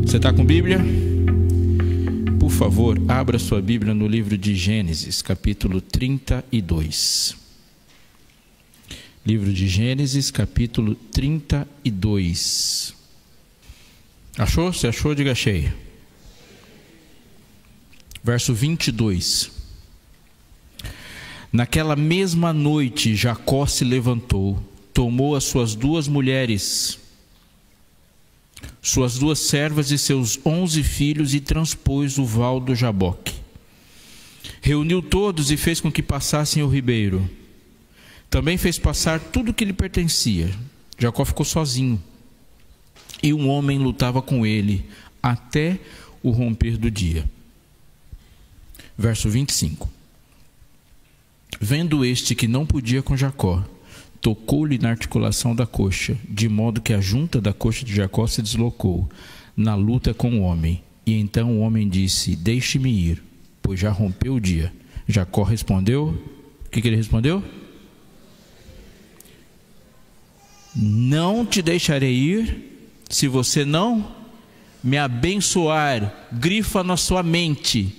Você está com Bíblia? Por favor, abra sua Bíblia no livro de Gênesis, capítulo 32. Livro de Gênesis, capítulo 32. Achou? Você achou? Diga achei. Verso 22. Naquela mesma noite, Jacó se levantou, tomou as suas 2 mulheres, suas 2 servas e seus 11 filhos e transpôs o val do Jaboque. Reuniu todos e fez com que passassem o ribeiro. Também fez passar tudo que lhe pertencia. Jacó ficou sozinho. E um homem lutava com ele até o romper do dia. Verso 25. Vendo este que não podia com Jacó, tocou-lhe na articulação da coxa, de modo que a junta da coxa de Jacó se deslocou na luta com o homem. E então o homem disse: deixe-me ir, pois já rompeu o dia. Jacó respondeu, o que ele respondeu? Não te deixarei ir, se você não me abençoar. Grifa na sua mente,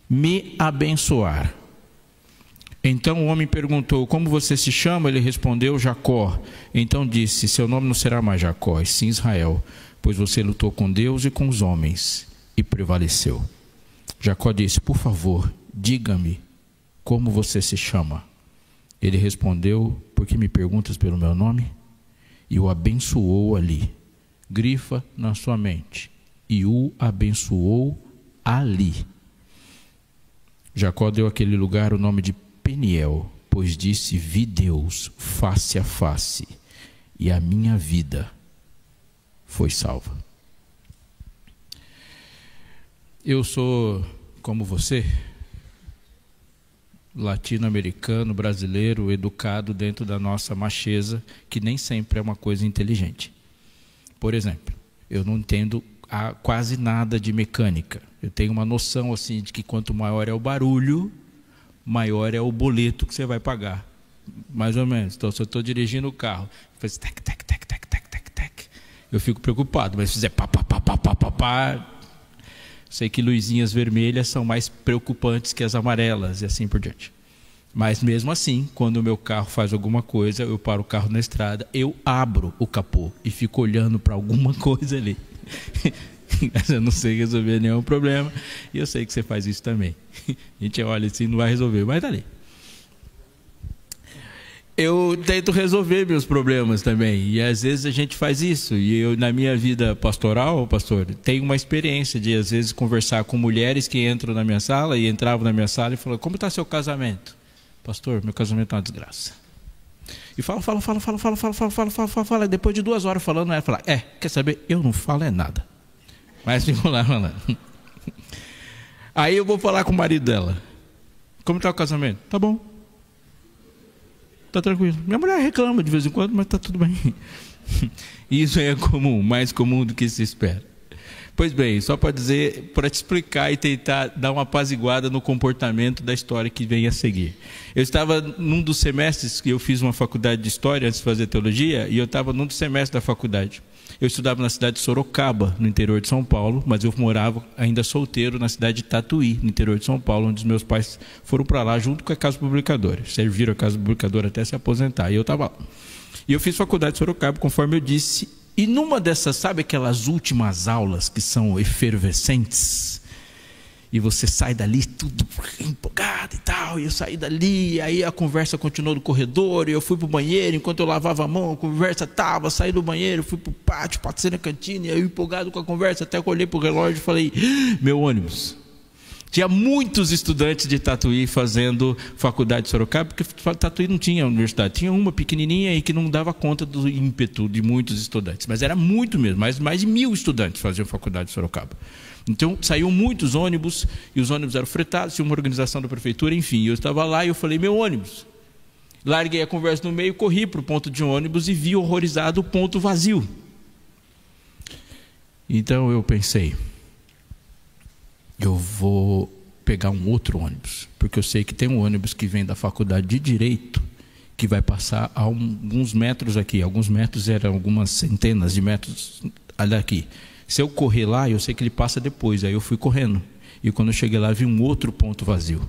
me abençoar. Então o homem perguntou: como você se chama? Ele respondeu: Jacó. Então disse: seu nome não será mais Jacó, e sim Israel, pois você lutou com Deus e com os homens e prevaleceu. Jacó disse: por favor, diga-me como você se chama. Ele respondeu: por que me perguntas pelo meu nome? E o abençoou ali. Grifa na sua mente. E o abençoou ali. Jacó deu àquele lugar o nome de Peniel, pois disse: vi Deus face a face, e a minha vida foi salva. Eu sou, como você, latino-americano, brasileiro, educado dentro da nossa macheza, que nem sempre é uma coisa inteligente. Por exemplo, eu não entendo quase nada de mecânica. Eu tenho uma noção assim de que quanto maior é o barulho, maior é o boleto que você vai pagar, mais ou menos. Então, se eu estou dirigindo o carro, faz tec, tec, tec, tec, tec, tec, tec, eu fico preocupado. Mas se fizer pá, pá, pá, pá, pá, pá, pá, sei que luzinhas vermelhas são mais preocupantes que as amarelas e assim por diante. Mas mesmo assim, quando o meu carro faz alguma coisa, eu paro o carro na estrada, eu abro o capô e fico olhando para alguma coisa ali. Eu não sei resolver nenhum problema, e eu sei que você faz isso também. A gente olha assim, não vai resolver, mas tá ali. Eu tento resolver meus problemas também, e às vezes a gente faz isso. E eu, na minha vida pastoral, pastor, tenho uma experiência de às vezes conversar com mulheres que entram na minha sala e entravam na minha sala e falam: como está seu casamento? Pastor, meu casamento é uma desgraça. E fala. Depois de 2 horas falando, ela fala: quer saber? Eu não falo é nada. Mas fico lá falando. Aí eu vou falar com o marido dela: como está o casamento? Tá bom, tá tranquilo. Minha mulher reclama de vez em quando, mas tá tudo bem. Isso é comum, mais comum do que se espera. Pois bem, só para dizer, para te explicar e tentar dar uma apaziguada no comportamento da história que vem a seguir. Eu estava num dos semestres que eu fiz uma faculdade de História antes de fazer Teologia, e eu estava num dos semestres da faculdade. Eu estudava na cidade de Sorocaba, no interior de São Paulo, mas eu morava ainda solteiro na cidade de Tatuí, no interior de São Paulo, onde os meus pais foram para lá junto com a Casa Publicadora. Serviram a Casa Publicadora até se aposentar, e eu estava lá. E eu fiz faculdade de Sorocaba, conforme eu disse, e numa dessas, sabe aquelas últimas aulas que são efervescentes? E você sai dali tudo empolgado e tal. E eu saí dali, e aí a conversa continuou no corredor. E eu fui para o banheiro, enquanto eu lavava a mão, a conversa estava. Saí do banheiro, fui para o pátio, passei na cantina. E aí eu empolgado com a conversa, até que eu olhei para o relógio e falei: meu ônibus. Tinha muitos estudantes de Tatuí fazendo faculdade de Sorocaba, porque Tatuí não tinha universidade. Tinha uma pequenininha aí que não dava conta do ímpeto de muitos estudantes. Mas era muito mesmo, mais de 1000 estudantes faziam faculdade de Sorocaba. Então saíam muitos ônibus, e os ônibus eram fretados, tinha uma organização da prefeitura, enfim. Eu estava lá e eu falei: meu ônibus. Larguei a conversa no meio, corri para o ponto de ônibus e vi horrorizado o ponto vazio. Então eu pensei: eu vou pegar um outro ônibus, porque eu sei que tem um ônibus que vem da faculdade de Direito, que vai passar a alguns metros aqui. Alguns metros eram algumas centenas de metros daqui. Se eu correr lá, eu sei que ele passa depois. Aí eu fui correndo. E quando eu cheguei lá, vi um outro ponto vazio.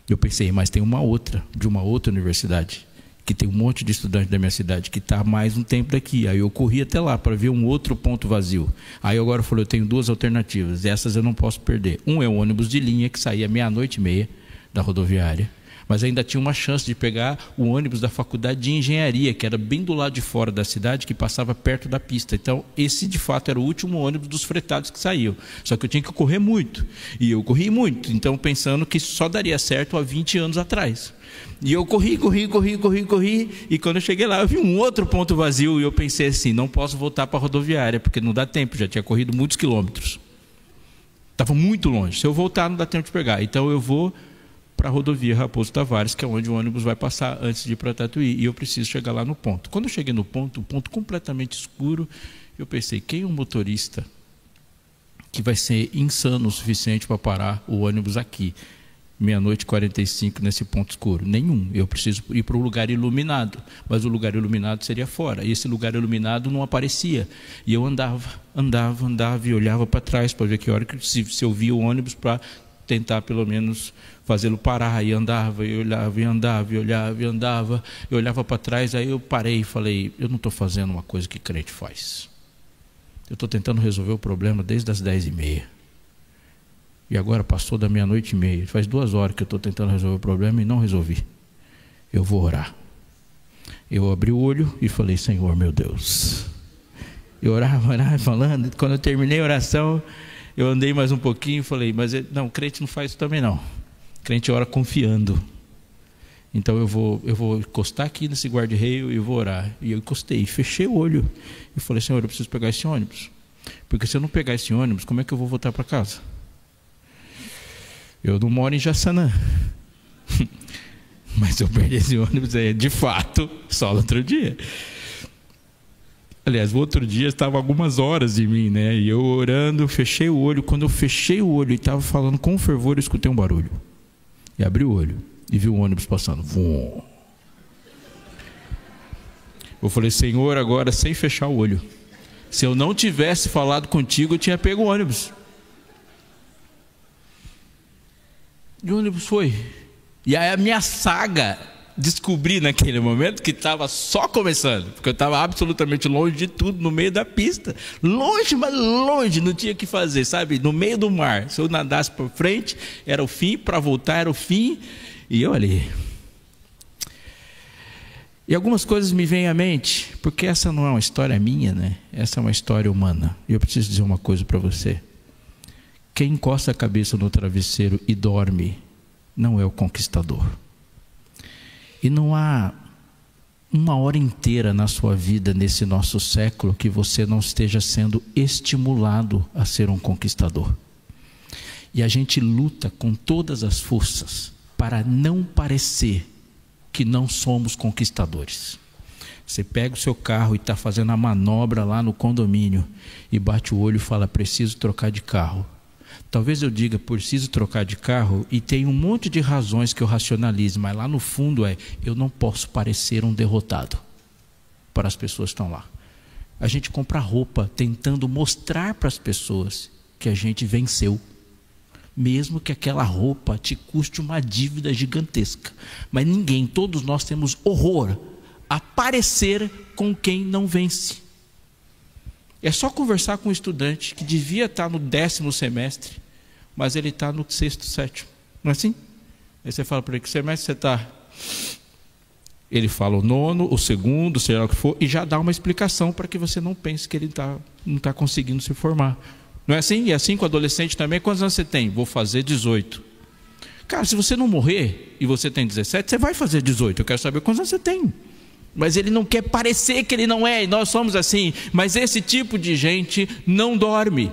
Eu pensei: mas tem uma outra, de uma outra universidade, que tem um monte de estudante da minha cidade, que está há mais um tempo daqui. Aí eu corri até lá para ver um outro ponto vazio. Aí agora eu falei: eu tenho 2 alternativas, essas eu não posso perder. Um é o ônibus de linha, que saía 00:30 da rodoviária, mas ainda tinha uma chance de pegar o ônibus da faculdade de engenharia, que era bem do lado de fora da cidade, que passava perto da pista. Então esse de fato era o último ônibus dos fretados que saiu. Só que eu tinha que correr muito, e eu corri muito, então pensando que só daria certo há 20 anos atrás. E eu corri, e quando eu cheguei lá, eu vi um outro ponto vazio, e eu pensei assim: não posso voltar para a rodoviária, porque não dá tempo, já tinha corrido muitos quilômetros. Estava muito longe, se eu voltar não dá tempo de pegar. Então eu vou para a rodovia Raposo Tavares, que é onde o ônibus vai passar antes de ir para Tatuí, e eu preciso chegar lá no ponto. Quando eu cheguei no ponto, o ponto completamente escuro, eu pensei: quem é um motorista que vai ser insano o suficiente para parar o ônibus aqui, 00:45, nesse ponto escuro? Nenhum. Eu preciso ir para um lugar iluminado, mas o lugar iluminado seria fora, e esse lugar iluminado não aparecia. E eu andava e olhava para trás para ver que hora que se eu via o ônibus, para tentar pelo menos fazê-lo parar. E andava, e olhava, e andava, e olhava, e andava. Eu olhava para trás, aí eu parei e falei: eu não estou fazendo uma coisa que crente faz. Eu estou tentando resolver o problema desde as 10:30. E agora passou da 00:30. Faz 2 horas que eu estou tentando resolver o problema e não resolvi. Eu vou orar. Eu abri o olho e falei: Senhor, meu Deus. Eu orava falando. Quando eu terminei a oração, eu andei mais um pouquinho e falei: mas não, crente não faz isso também não. Crente ora confiando. Então eu vou encostar aqui nesse guarda-reio e vou orar. E eu encostei, fechei o olho e falei: Senhor, eu preciso pegar esse ônibus, porque se eu não pegar esse ônibus, como é que eu vou voltar para casa? Eu não moro em Jaçanã. Mas eu perdi esse ônibus de fato só no outro dia. Aliás, o outro dia estava algumas horas de mim, né? E eu orando, fechei o olho. Quando eu fechei o olho e estava falando com fervor, eu escutei um barulho. E abri o olho e vi um ônibus passando. Vum. Eu falei: Senhor, agora sem fechar o olho, se eu não tivesse falado contigo, eu tinha pego o ônibus. E o ônibus foi. E aí a minha saga, descobri naquele momento que estava só começando, porque eu estava absolutamente longe de tudo, no meio da pista, longe, mas longe, não tinha o que fazer, sabe, no meio do mar. Se eu nadasse para frente era o fim, para voltar era o fim. E eu ali, e algumas coisas me vêm à mente, porque essa não é uma história minha, né? Essa é uma história humana. E eu preciso dizer uma coisa para você: quem encosta a cabeça no travesseiro e dorme não é o conquistador. E não há uma hora inteira na sua vida, nesse nosso século, que você não esteja sendo estimulado a ser um conquistador. E a gente luta com todas as forças para não parecer que não somos conquistadores. Você pega o seu carro e está fazendo a manobra lá no condomínio e bate o olho e fala: preciso trocar de carro. Talvez eu diga: preciso trocar de carro, e tem um monte de razões que eu racionalize, mas lá no fundo eu não posso parecer um derrotado para as pessoas que estão lá. A gente compra roupa tentando mostrar para as pessoas que a gente venceu, mesmo que aquela roupa te custe uma dívida gigantesca. Mas todos nós temos horror a parecer com quem não vence. É só conversar com um estudante que devia estar no 10º semestre, mas ele está no sexto, sétimo. Não é assim? Aí você fala para ele: que semestre você está? Ele fala o nono, o segundo, sei lá o que for, e já dá uma explicação para que você não pense que ele não está conseguindo se formar. Não é assim? E assim com o adolescente também. Quantos anos você tem? Vou fazer 18. Cara, se você não morrer e você tem 17, você vai fazer 18. Eu quero saber quantos anos você tem. Mas ele não quer parecer que ele não é, e nós somos assim. Mas esse tipo de gente não dorme.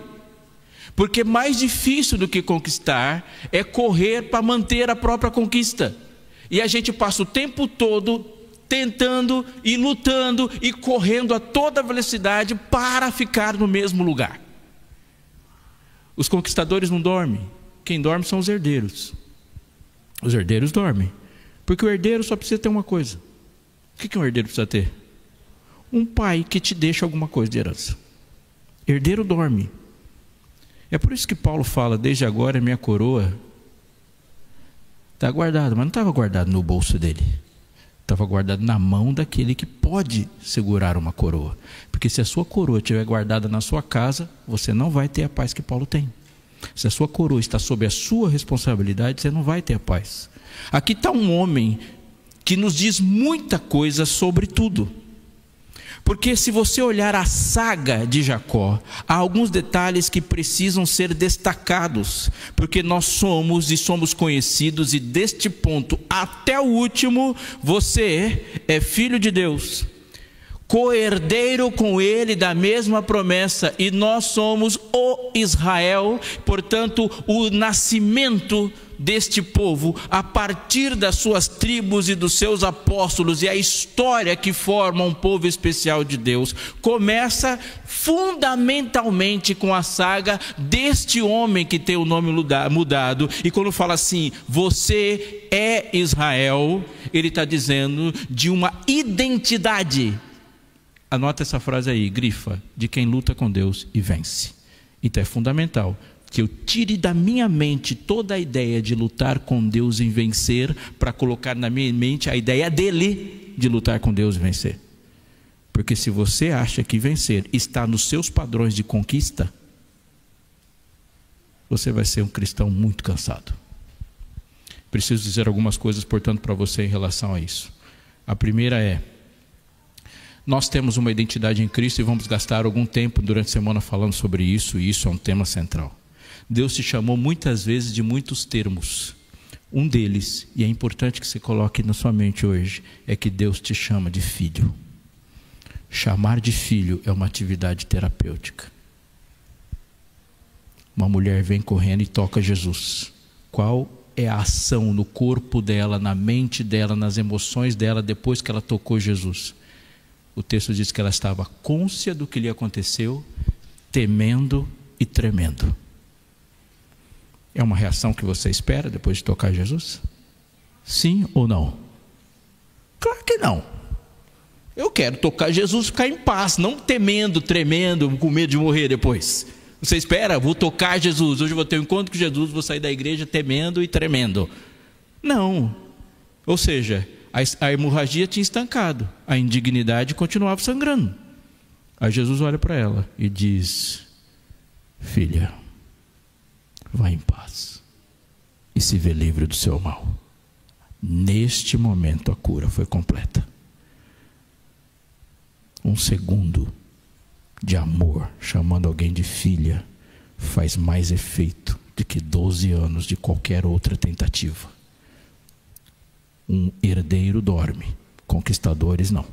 Porque mais difícil do que conquistar é correr para manter a própria conquista. E a gente passa o tempo todo tentando e lutando e correndo a toda velocidade para ficar no mesmo lugar. Os conquistadores não dormem. Quem dorme são os herdeiros. Os herdeiros dormem. Porque o herdeiro só precisa ter uma coisa. O que um herdeiro precisa ter? Um pai que te deixa alguma coisa de herança. Herdeiro dorme. É por isso que Paulo fala: desde agora a minha coroa está guardada. Mas não estava guardado no bolso dele. Estava guardado na mão daquele que pode segurar uma coroa. Porque se a sua coroa estiver guardada na sua casa, você não vai ter a paz que Paulo tem. Se a sua coroa está sob a sua responsabilidade, você não vai ter a paz. Aqui está um homem que nos diz muita coisa sobre tudo. Porque se você olhar a saga de Jacó, há alguns detalhes que precisam ser destacados. Porque nós somos conhecidos, e deste ponto até o último, você é filho de Deus, co-herdeiro com ele da mesma promessa, e nós somos o Israel, portanto o nascimento deste povo, a partir das suas tribos e dos seus apóstolos, e a história que forma um povo especial de Deus, começa fundamentalmente com a saga deste homem que tem o nome mudado. E quando fala assim, você é Israel, ele está dizendo de uma identidade. Anota essa frase aí, grifa: de quem luta com Deus e vence. Então é fundamental que eu tire da minha mente toda a ideia de lutar com Deus e vencer, para colocar na minha mente a ideia dele de lutar com Deus e vencer. Porque se você acha que vencer está nos seus padrões de conquista, você vai ser um cristão muito cansado. Preciso dizer algumas coisas, portanto, para você em relação a isso. A primeira é: nós temos uma identidade em Cristo, e vamos gastar algum tempo durante a semana falando sobre isso, e isso é um tema central. Deus te chamou muitas vezes de muitos termos. Um deles, e é importante que você coloque na sua mente hoje, é que Deus te chama de filho. Chamar de filho é uma atividade terapêutica. Uma mulher vem correndo e toca Jesus. Qual é a ação no corpo dela, na mente dela, nas emoções dela, depois que ela tocou Jesus? O texto diz que ela estava cônscia do que lhe aconteceu, temendo e tremendo. É uma reação que você espera depois de tocar Jesus? Sim ou não? Claro que não. Eu quero tocar Jesus e ficar em paz, não temendo, tremendo, com medo de morrer depois. Você espera, vou tocar Jesus, hoje eu vou ter um encontro com Jesus, vou sair da igreja temendo e tremendo. Não. Ou seja, a hemorragia tinha estancado, a indignidade continuava sangrando. Aí Jesus olha para ela e diz: filha, vá em paz e se vê livre do seu mal. Neste momento a cura foi completa. Um segundo de amor, chamando alguém de filha, faz mais efeito do que 12 anos de qualquer outra tentativa. Um herdeiro dorme, conquistadores não.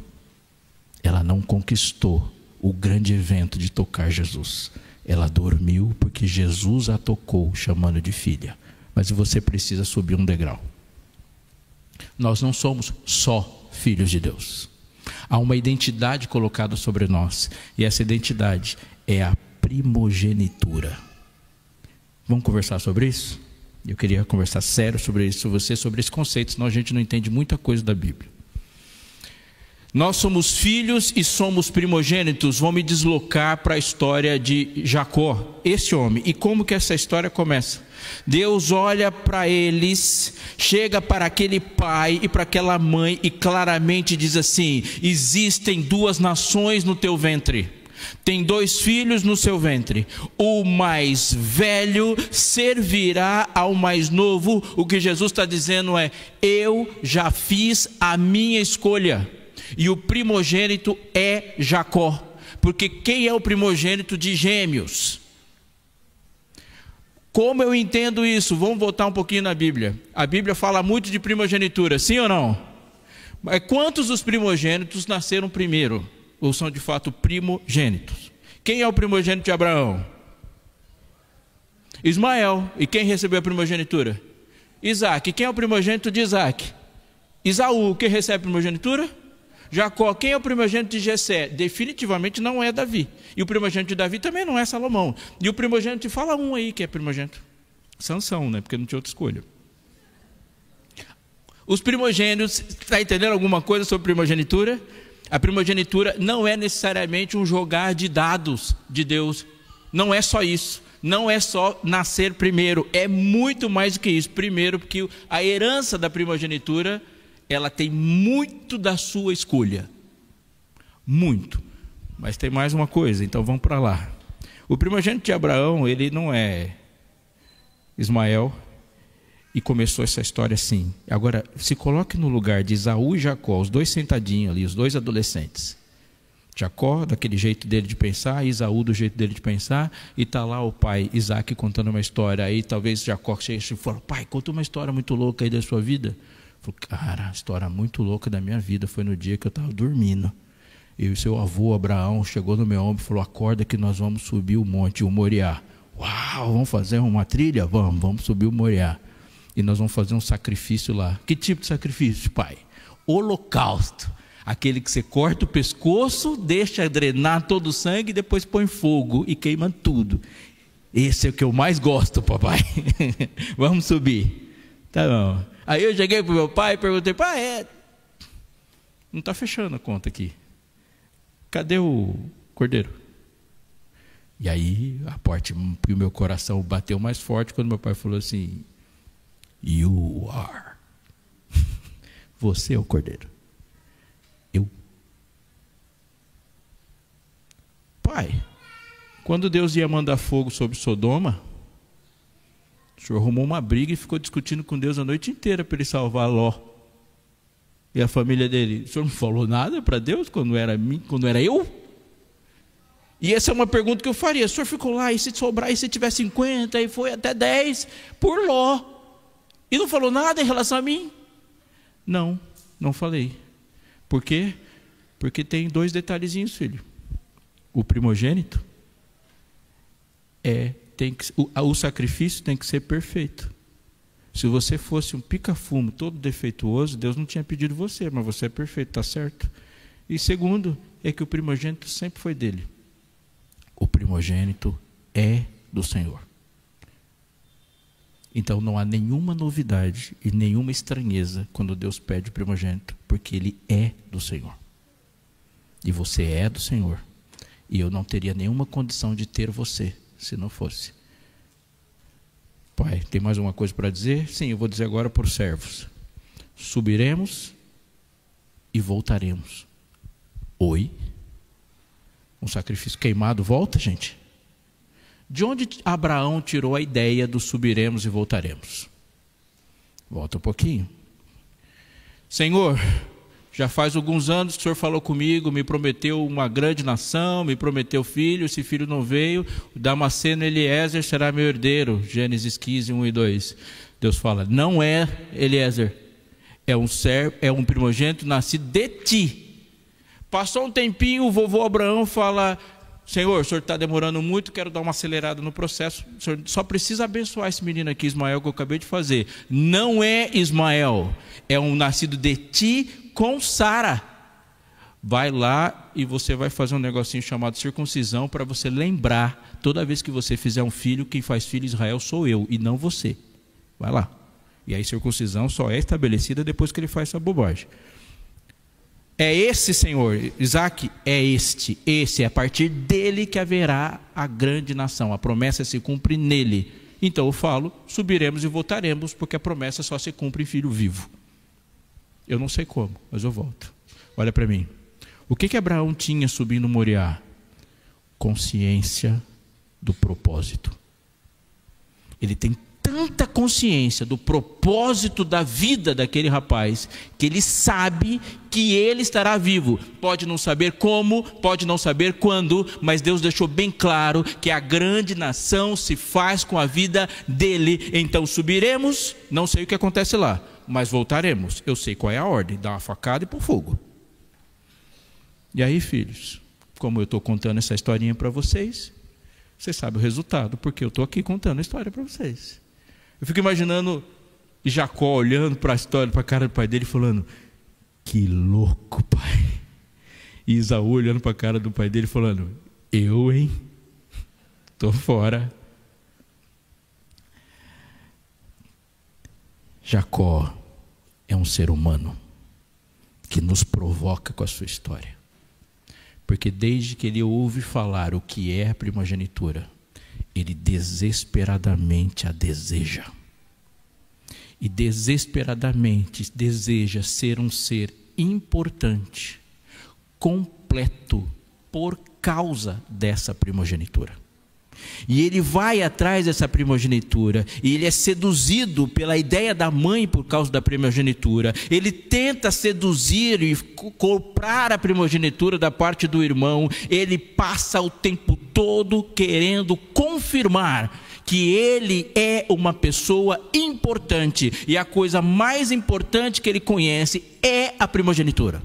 Ela não conquistou o grande evento de tocar Jesus. Ela dormiu porque Jesus a tocou, chamando de filha. Mas você precisa subir um degrau. Nós não somos só filhos de Deus. Há uma identidade colocada sobre nós, e essa identidade é a primogenitura. Vamos conversar sobre isso? Eu queria conversar sério sobre isso, sobre esse conceito, senão a gente não entende muita coisa da Bíblia. Nós somos filhos e somos primogênitos. Vamos me deslocar para a história de Jacó, esse homem. E como que essa história começa? Deus olha para eles, chega para aquele pai e para aquela mãe e claramente diz assim: existem duas nações no teu ventre. tem 2 filhos no seu ventre. O mais velho servirá ao mais novo. O que Jesus está dizendo é: eu já fiz a minha escolha. E o primogênito é Jacó. Porque quem é o primogênito de gêmeos? Como eu entendo isso? Vamos voltar um pouquinho na Bíblia. A Bíblia fala muito de primogenitura, sim ou não? Mas quantos dos primogênitos nasceram primeiro? Ou são de fato primogênitos? Quem é o primogênito de Abraão? Ismael. E quem recebeu a primogenitura? Isaac. E quem é o primogênito de Isaac? Esaú. Quem recebe a primogenitura? Jacó. Quem é o primogênito de Jessé? Definitivamente não é Davi. E o primogênito de Davi também não é Salomão. E o primogênito, fala um aí que é primogênito. Sansão, né? Porque não tinha outra escolha. Os primogênitos, está entendendo alguma coisa sobre primogenitura? A primogenitura não é necessariamente um jogar de dados de Deus. Não é só isso. Não é só nascer primeiro. É muito mais do que isso. Primeiro, porque a herança da primogenitura, ela tem muito da sua escolha. Muito. Mas tem mais uma coisa, então vamos para lá. O primogênito de Abraão, ele não é Ismael. E começou essa história assim. Agora, se coloque no lugar de Esaú e Jacó, os 2 sentadinhos ali, os 2 adolescentes. Jacó, daquele jeito dele de pensar, Esaú do jeito dele de pensar, e está lá o pai, Isaac, contando uma história. Aí talvez Jacó chegue e fale: pai, conta uma história muito louca aí da sua vida. Falei: cara, a história muito louca da minha vida foi no dia que eu estava dormindo. E o seu avô Abraão chegou no meu ombro e falou: acorda que nós vamos subir o monte, o Moriá. Uau, vamos fazer uma trilha? Vamos subir o Moriá. E nós vamos fazer um sacrifício lá. Que tipo de sacrifício, pai? Holocausto. Aquele que você corta o pescoço, deixa drenar todo o sangue e depois põe fogo e queima tudo. Esse é o que eu mais gosto, papai. Vamos subir. Tá bom. Aí eu cheguei para o meu pai e perguntei: pai, não está fechando a conta aqui. Cadê o cordeiro? E aí a parte que o meu coração bateu mais forte quando meu pai falou assim: you are. Você é o cordeiro. Eu. Pai, quando Deus ia mandar fogo sobre Sodoma, o senhor arrumou uma briga e ficou discutindo com Deus a noite inteira para ele salvar Ló e a família dele. O senhor não falou nada para Deus quando era eu? E essa é uma pergunta que eu faria. O senhor ficou lá, e se sobrar, e se tiver 50, e foi até 10 por Ló, e não falou nada em relação a mim? Não falei. Por quê? Porque tem 2 detalhezinhos, filho. O primogênito o sacrifício tem que ser perfeito. Se você fosse um pica-fumo todo defeituoso, Deus não tinha pedido você, mas você é perfeito, está certo? E segundo, é que o primogênito sempre foi dele. O primogênito é do Senhor. Então não há nenhuma novidade e nenhuma estranheza quando Deus pede o primogênito, porque ele é do Senhor. E você é do Senhor. E eu não teria nenhuma condição de ter você, se não fosse. Pai, tem mais uma coisa para dizer? Sim, eu vou dizer agora para os servos. Subiremos e voltaremos. Oi? Um sacrifício queimado volta, gente? De onde Abraão tirou a ideia do subiremos e voltaremos? Volta um pouquinho. Senhor, já faz alguns anos que o Senhor falou comigo, me prometeu uma grande nação, me prometeu filho, esse filho não veio, o Damasceno Eliezer será meu herdeiro. Gênesis 15, 1 e 2. Deus fala: não é Eliezer, é um primogênito nascido de ti. Passou um tempinho, o vovô Abraão fala: Senhor, o Senhor está demorando muito, quero dar uma acelerada no processo. O Senhor só precisa abençoar esse menino aqui, Ismael, que eu acabei de fazer. Não é Ismael, é um nascido de ti com Sara. Vai lá e você vai fazer um negocinho chamado circuncisão, para você lembrar, toda vez que você fizer um filho, quem faz filho em Israel sou eu e não você. Vai lá. E aí circuncisão só é estabelecida depois que ele faz essa bobagem. É esse, Senhor, Isaac, esse é a partir dele que haverá a grande nação, a promessa se cumpre nele. Então eu falo, subiremos e voltaremos, porque a promessa só se cumpre em filho vivo. Eu não sei como, mas eu volto. Olha para mim, o que Abraão tinha subindo Moriá? consciência do propósito. Ele tem tanta consciência do propósito da vida daquele rapaz, que ele sabe que ele estará vivo. Pode não saber como, pode não saber quando, mas Deus deixou bem claro que a grande nação se faz com a vida dele. Então subiremos, não sei o que acontece lá, mas voltaremos. Eu sei qual é a ordem: dar uma facada e pôr fogo. E aí, filhos, como eu estou contando essa historinha para vocês, vocês sabem o resultado, porque eu estou aqui contando a história para vocês. Eu fico imaginando Jacó olhando para a história, para a cara do pai dele, falando: que louco, pai. E Esaú olhando para a cara do pai dele, falando: eu, hein? Estou fora. Jacó é um ser humano que nos provoca com a sua história. Porque desde que ele ouve falar o que é a primogenitura, ele desesperadamente a deseja. E desesperadamente deseja ser um ser importante, completo, por causa dessa primogenitura. E ele vai atrás dessa primogenitura, e ele é seduzido pela ideia da mãe por causa da primogenitura. Ele tenta seduzir e comprar a primogenitura da parte do irmão. Ele passa o tempo todo querendo confirmar que ele é uma pessoa importante, e a coisa mais importante que ele conhece é a primogenitura.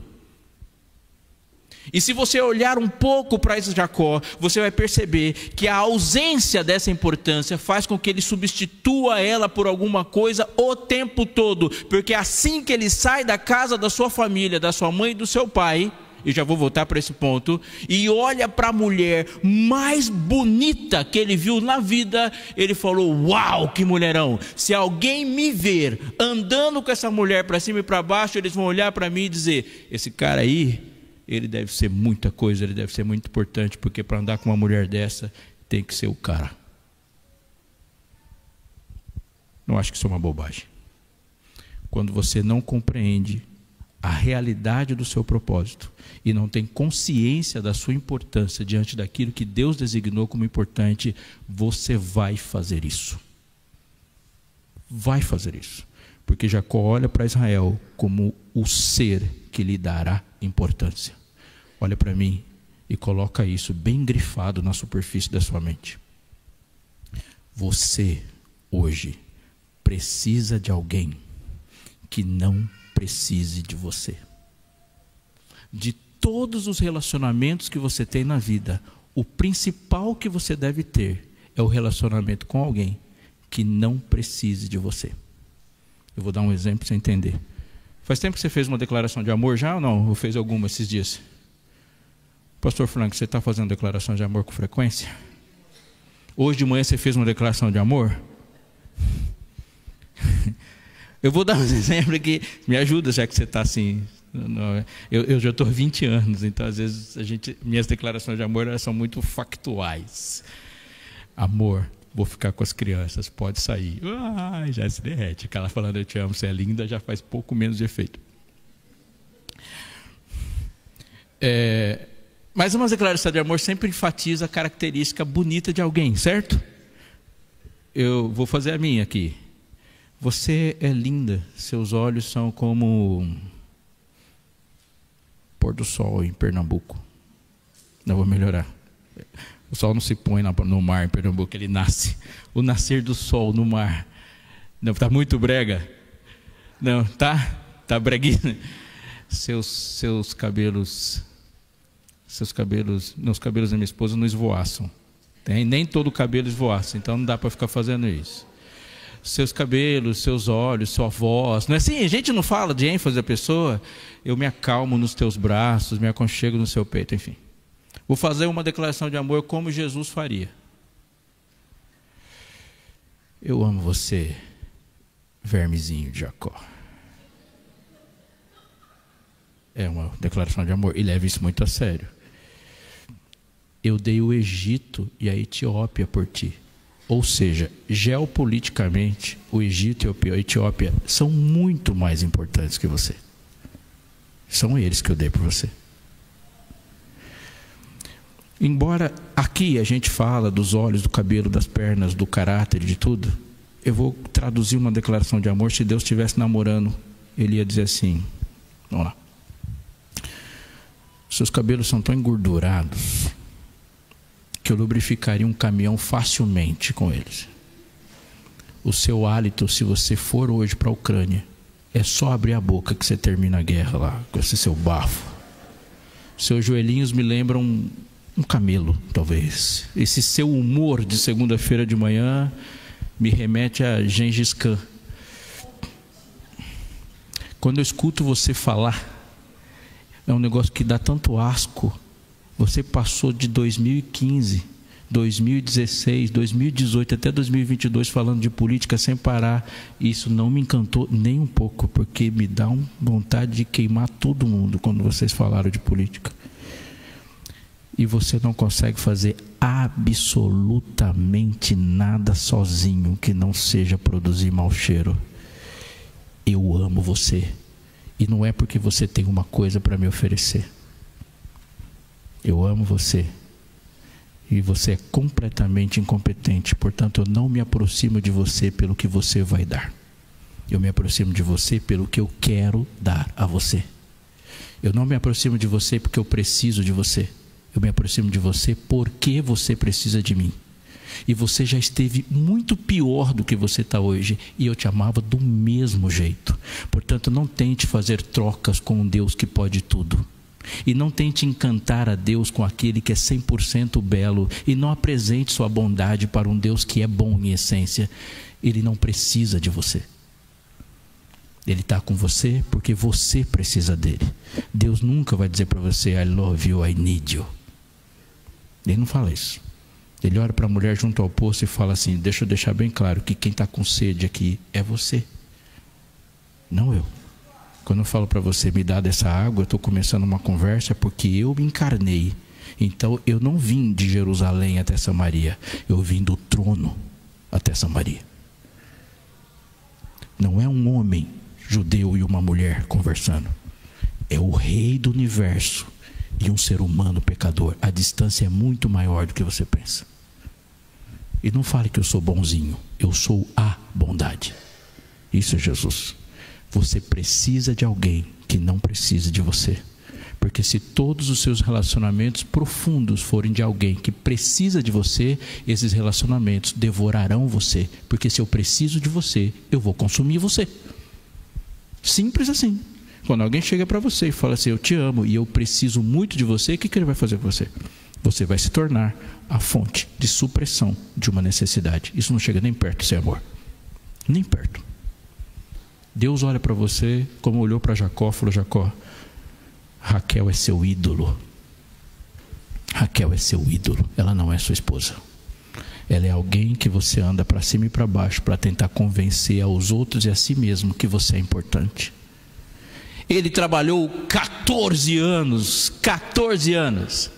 E se você olhar um pouco para esse Jacó, você vai perceber que a ausência dessa importância faz com que ele substitua ela por alguma coisa o tempo todo. Porque assim que ele sai da casa da sua família, da sua mãe e do seu pai, e já vou voltar para esse ponto, e olha para a mulher mais bonita que ele viu na vida, ele falou: uau, que mulherão. Se alguém me ver andando com essa mulher para cima e para baixo, eles vão olhar para mim e dizer: esse cara aí, ele deve ser muita coisa, ele deve ser muito importante, porque para andar com uma mulher dessa, tem que ser o cara. Não acho que isso é uma bobagem. Quando você não compreende a realidade do seu propósito e não tem consciência da sua importância diante daquilo que Deus designou como importante, você vai fazer isso. Vai fazer isso. Porque Jacó olha para Israel como o ser que lhe dará importância. Olha para mim e coloca isso bem grifado na superfície da sua mente. Você, hoje, precisa de alguém que não precise de você. De todos os relacionamentos que você tem na vida, o principal que você deve ter é o relacionamento com alguém que não precise de você. Eu vou dar um exemplo para você entender. Faz tempo que você fez uma declaração de amor já ou não? Ou fez alguma esses dias? Pastor Franco, você está fazendo declaração de amor com frequência? Hoje de manhã você fez uma declaração de amor? Eu vou dar um exemplo que me ajuda, já que você está assim. Eu já estou há 20 anos, então às vezes minhas declarações de amor elas são muito factuais. Amor, vou ficar com as crianças, pode sair. Já se derrete. Aquela falando eu te amo, você é linda, já faz pouco menos de efeito. Mas uma declaração de amor sempre enfatiza a característica bonita de alguém, certo? Eu vou fazer a minha aqui. Você é linda, seus olhos são como pôr do sol em Pernambuco. Não vou melhorar. O sol não se põe no mar em Pernambuco, ele nasce. O nascer do sol no mar. Não, está muito brega. Não, tá breguinha. Seus cabelos, os cabelos da minha esposa não esvoaçam. Nem todo o cabelo esvoaça, então não dá para ficar fazendo isso. Seus cabelos, seus olhos, sua voz. Não é assim? A gente não fala de ênfase da pessoa. Eu me acalmo nos teus braços, me aconchego no seu peito, enfim. Vou fazer uma declaração de amor como Jesus faria. Eu amo você, vermezinho de Jacó. É uma declaração de amor e leve isso muito a sério. Eu dei o Egito e a Etiópia por ti. Ou seja, geopoliticamente, o Egito e a Etiópia são muito mais importantes que você. São eles que eu dei para você. Embora aqui a gente fala dos olhos, do cabelo, das pernas, do caráter, de tudo, eu vou traduzir uma declaração de amor. Se Deus estivesse namorando, Ele ia dizer assim, vamos lá: seus cabelos são tão engordurados que eu lubrificaria um caminhão facilmente com eles. O seu hálito, se você for hoje para a Ucrânia, é só abrir a boca que você termina a guerra lá, com esse seu bafo. Seus joelhinhos me lembram um camelo, talvez. Esse seu humor de segunda-feira de manhã me remete a Gengis Khan. Quando eu escuto você falar, é um negócio que dá tanto asco. Você passou de 2015, 2016, 2018 até 2022 falando de política sem parar. Isso não me encantou nem um pouco, porque me dá vontade de queimar todo mundo quando vocês falaram de política. E você não consegue fazer absolutamente nada sozinho que não seja produzir mau cheiro. Eu amo você. E não é porque você tem uma coisa para me oferecer. Eu amo você. E você é completamente incompetente. Portanto, eu não me aproximo de você pelo que você vai dar. Eu me aproximo de você pelo que eu quero dar a você. Eu não me aproximo de você porque eu preciso de você. Eu me aproximo de você porque você precisa de mim. E você já esteve muito pior do que você está hoje. E eu te amava do mesmo jeito. Portanto, não tente fazer trocas com um Deus que pode tudo. E não tente encantar a Deus com aquele que é 100% belo. E não apresente sua bondade para um Deus que é bom em essência. Ele não precisa de você. Ele está com você porque você precisa dele. Deus nunca vai dizer para você: I love you, I need you. Ele não fala isso. Ele olha para a mulher junto ao poço e fala assim: deixa eu deixar bem claro que quem está com sede aqui é você, não eu. Quando eu falo para você, me dá dessa água, eu estou começando uma conversa porque eu me encarnei. Então eu não vim de Jerusalém até Samaria, eu vim do trono até Samaria. Não é um homem judeu e uma mulher conversando. É o rei do universo e um ser humano pecador. A distância é muito maior do que você pensa. E não fale que eu sou bonzinho. Eu sou a bondade. Isso é Jesus. Você precisa de alguém que não precisa de você. Porque se todos os seus relacionamentos profundos forem de alguém que precisa de você, esses relacionamentos devorarão você. Porque se eu preciso de você, eu vou consumir você. Simples assim. Quando alguém chega para você e fala assim: eu te amo e eu preciso muito de você, o que ele vai fazer com você? Você vai se tornar a fonte de supressão de uma necessidade. Isso não chega nem perto de ser amor. Nem perto. Deus olha para você como olhou para Jacó e falou: Jacó, Raquel é seu ídolo. Raquel é seu ídolo. Ela não é sua esposa. Ela é alguém que você anda para cima e para baixo para tentar convencer aos outros e a si mesmo que você é importante. Ele trabalhou 14 anos. 14 anos.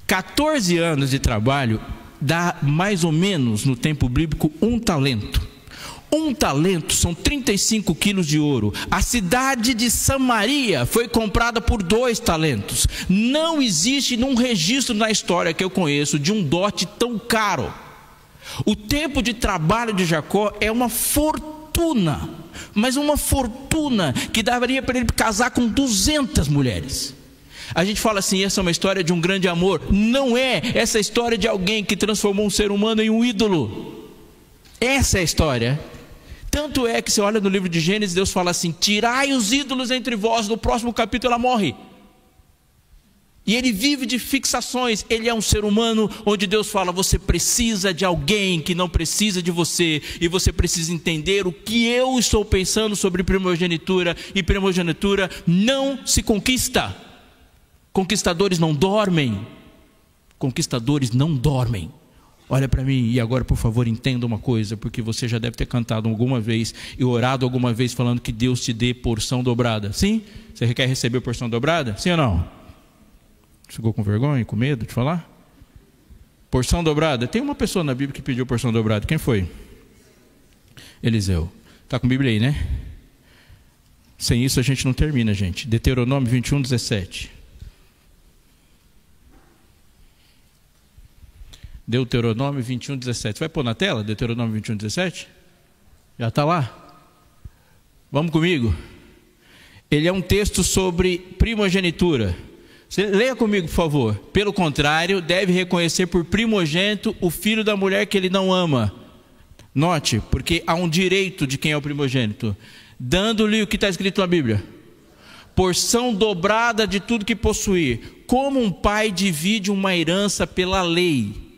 14 anos de trabalho dá mais ou menos, no tempo bíblico, um talento. Um talento são 35 quilos de ouro. A cidade de Samaria foi comprada por 2 talentos. Não existe nenhum registro na história que eu conheço de um dote tão caro. O tempo de trabalho de Jacó é uma fortuna, mas uma fortuna que daria para ele casar com 200 mulheres. A gente fala assim: essa é uma história de um grande amor. Não é. Essa é a história de alguém que transformou um ser humano em um ídolo. Essa é a história. Tanto é que você olha no livro de Gênesis, Deus fala assim: tirai os ídolos entre vós. No próximo capítulo ela morre. E ele vive de fixações. Ele é um ser humano onde Deus fala: você precisa de alguém que não precisa de você. E você precisa entender o que eu estou pensando sobre primogenitura. E primogenitura não se conquista. Conquistadores não dormem. Conquistadores não dormem. Olha para mim e agora, por favor, entenda uma coisa, porque você já deve ter cantado alguma vez e orado alguma vez falando que Deus te dê porção dobrada. Sim? Você quer receber porção dobrada? Sim ou não? Ficou com vergonha, com medo de falar? Porção dobrada. Tem uma pessoa na Bíblia que pediu porção dobrada. Quem foi? Eliseu. Está com a Bíblia aí, né? Sem isso a gente não termina, gente. Deuteronômio 21, 17. Deuteronômio 21, 17. Vai pôr na tela, Deuteronômio 21, 17? Já está lá? Vamos comigo? Ele é um texto sobre primogenitura. Leia comigo, por favor. Pelo contrário, deve reconhecer por primogênito o filho da mulher que ele não ama. Note, porque há um direito de quem é o primogênito, dando-lhe o que está escrito na Bíblia: porção dobrada de tudo que possuir. Como um pai divide uma herança pela lei.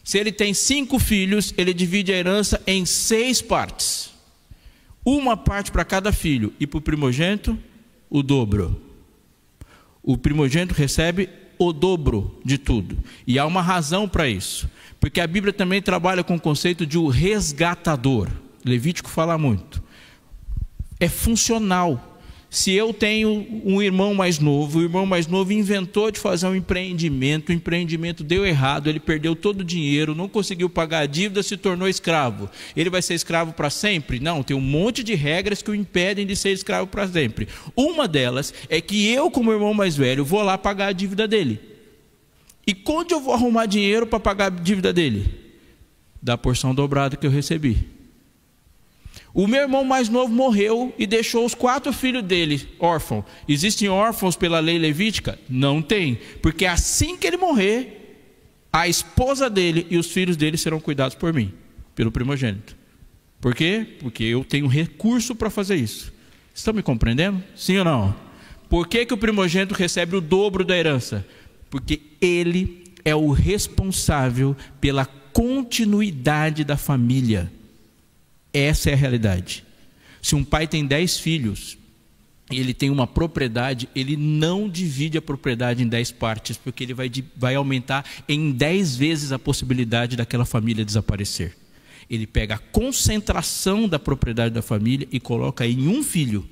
Se ele tem 5 filhos, ele divide a herança em 6 partes. Uma parte para cada filho, e para o primogênito, o dobro. O primogênito recebe o dobro de tudo. E há uma razão para isso. Porque a Bíblia também trabalha com o conceito de o resgatador. Levítico fala muito. É funcional. Se eu tenho um irmão mais novo, o irmão mais novo inventou de fazer um empreendimento, o empreendimento deu errado, ele perdeu todo o dinheiro, não conseguiu pagar a dívida, se tornou escravo. Ele vai ser escravo para sempre? Não, tem um monte de regras que o impedem de ser escravo para sempre. Uma delas é que eu, como irmão mais velho, vou lá pagar a dívida dele. E quando eu vou arrumar dinheiro para pagar a dívida dele? Da porção dobrada que eu recebi. O meu irmão mais novo morreu e deixou os 4 filhos dele órfãos. Existem órfãos pela lei levítica? Não tem, porque assim que ele morrer, a esposa dele e os filhos dele serão cuidados por mim, pelo primogênito. Por quê? Porque eu tenho recurso para fazer isso. Estão me compreendendo? Sim ou não? Por que que o primogênito recebe o dobro da herança? Porque ele é o responsável pela continuidade da família. Essa é a realidade. Se um pai tem 10 filhos e ele tem uma propriedade, ele não divide a propriedade em 10 partes, porque ele vai aumentar em 10 vezes a possibilidade daquela família desaparecer. Ele pega a concentração da propriedade da família e coloca em um filho,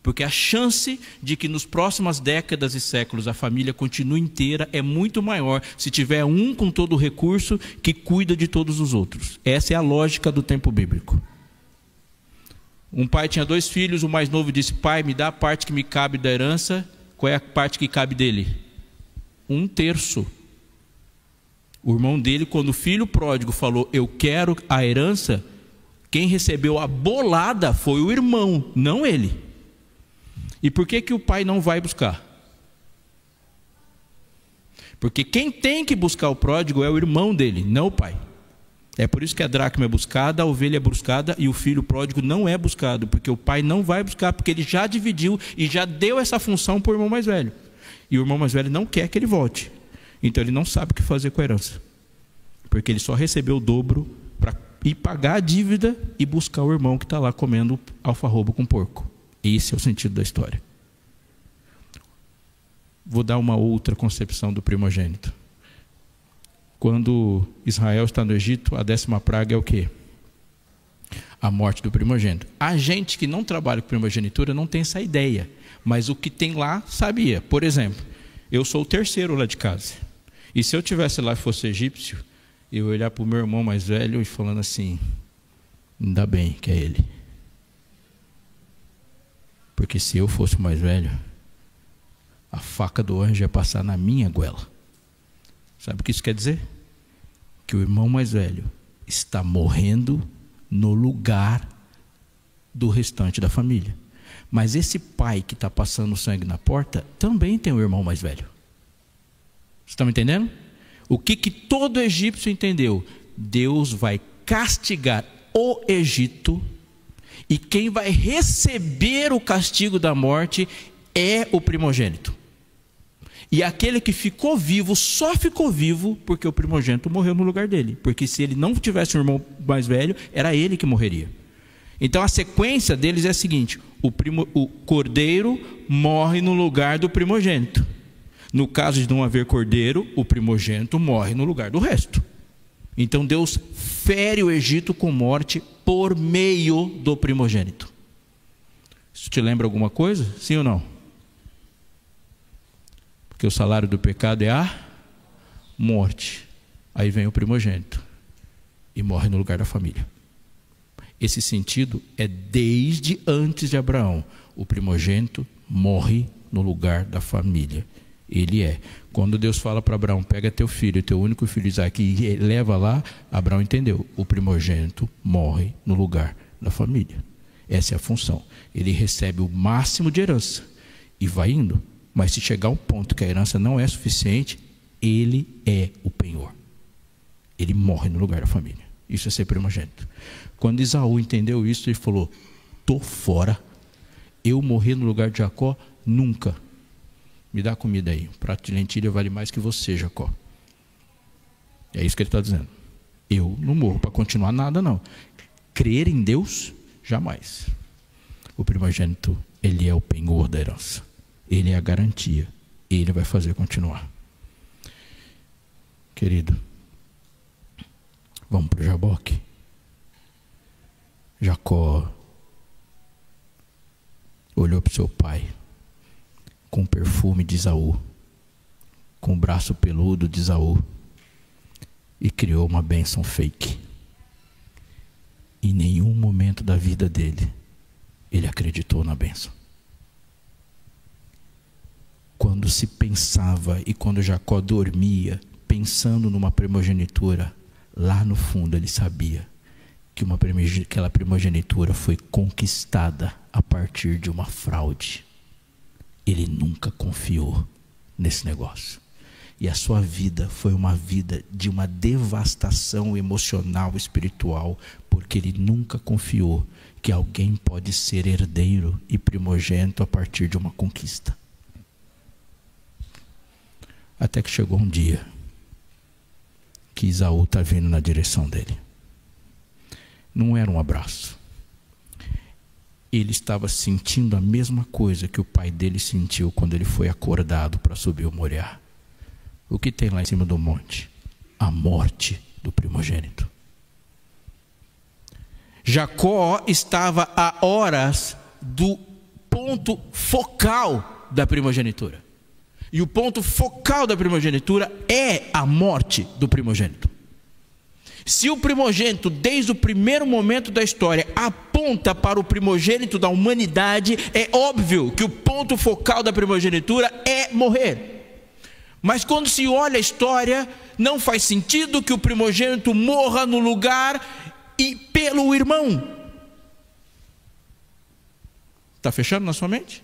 porque a chance de que nos próximas décadas e séculos a família continue inteira é muito maior se tiver um com todo o recurso que cuida de todos os outros. Essa é a lógica do tempo bíblico. Um pai tinha 2 filhos, o mais novo disse: pai, me dá a parte que me cabe da herança. Qual é a parte que cabe dele? 1/3. O irmão dele, quando o filho pródigo falou, eu quero a herança, quem recebeu a bolada foi o irmão, não ele. E por que que o pai não vai buscar? Porque quem tem que buscar o pródigo é o irmão dele, não o pai. É por isso que a dracma é buscada, a ovelha é buscada e o filho pródigo não é buscado, porque o pai não vai buscar, porque ele já dividiu e já deu essa função para o irmão mais velho. E o irmão mais velho não quer que ele volte. Então ele não sabe o que fazer com a herança, porque ele só recebeu o dobro para ir pagar a dívida e buscar o irmão que está lá comendo alfarroba com porco. Esse é o sentido da história. Vou dar uma outra concepção do primogênito. Quando Israel está no Egito, a 10ª praga é o quê? A morte do primogênito. A gente que não trabalha com primogenitura não tem essa ideia, mas o que tem lá sabia. Por exemplo, eu sou o 3º lá de casa, e se eu tivesse lá e fosse egípcio, eu ia olhar para o meu irmão mais velho e falando assim: ainda bem que é ele, porque se eu fosse o mais velho, a faca do anjo ia passar na minha goela. Sabe o que isso quer dizer? Que o irmão mais velho está morrendo no lugar do restante da família. Mas esse pai que está passando sangue na porta também tem um irmão mais velho. Vocês estão me entendendo? O que todo egípcio entendeu? Deus vai castigar o Egito, e quem vai receber o castigo da morte é o primogênito. E aquele que ficou vivo, só ficou vivo porque o primogênito morreu no lugar dele. Porque se ele não tivesse um irmão mais velho, era ele que morreria. Então a sequência deles é a seguinte: o cordeiro morre no lugar do primogênito. No caso de não haver cordeiro, o primogênito morre no lugar do resto. Então Deus fere o Egito com morte por meio do primogênito. Isso te lembra alguma coisa? Sim ou não? Porque o salário do pecado é a morte. Aí vem o primogênito e morre no lugar da família. Esse sentido é desde antes de Abraão. O primogênito morre no lugar da família. Ele é. Quando Deus fala para Abraão, pega teu filho, teu único filho Isaque, e leva lá, Abraão entendeu. O primogênito morre no lugar da família. Essa é a função. Ele recebe o máximo de herança e vai indo. Mas se chegar a um ponto que a herança não é suficiente, ele é o penhor. Ele morre no lugar da família. Isso é ser primogênito. Quando Esaú entendeu isso, ele falou, tô fora. Eu morrer no lugar de Jacó? Nunca. Me dá comida aí. Um prato de lentilha vale mais que você, Jacó. É isso que ele está dizendo. Eu não morro para continuar nada, não. Crer em Deus? Jamais. O primogênito, ele é o penhor da herança. Ele é a garantia. Ele vai fazer continuar. Querido, vamos para o Jaboque. Jacó olhou para o seu pai com o perfume de Esaú, com o braço peludo de Esaú, e criou uma bênção fake. Em nenhum momento da vida dele ele acreditou na bênção. Quando se pensava e quando Jacó dormia pensando numa primogenitura, lá no fundo ele sabia que aquela primogenitura foi conquistada a partir de uma fraude. Ele nunca confiou nesse negócio. E a sua vida foi uma vida de uma devastação emocional, espiritual, porque ele nunca confiou que alguém pode ser herdeiro e primogênito a partir de uma conquista. Até que chegou um dia que Esaú está vindo na direção dele. Não era um abraço. Ele estava sentindo a mesma coisa que o pai dele sentiu quando ele foi acordado para subir o Moriá. O que tem lá em cima do monte? A morte do primogênito. Jacó estava a horas do ponto focal da primogenitura. E o ponto focal da primogenitura é a morte do primogênito. Se o primogênito, desde o primeiro momento da história, aponta para o primogênito da humanidade, é óbvio que o ponto focal da primogenitura é morrer. Mas quando se olha a história, não faz sentido que o primogênito morra no lugar e pelo irmão. Está fechando na sua mente?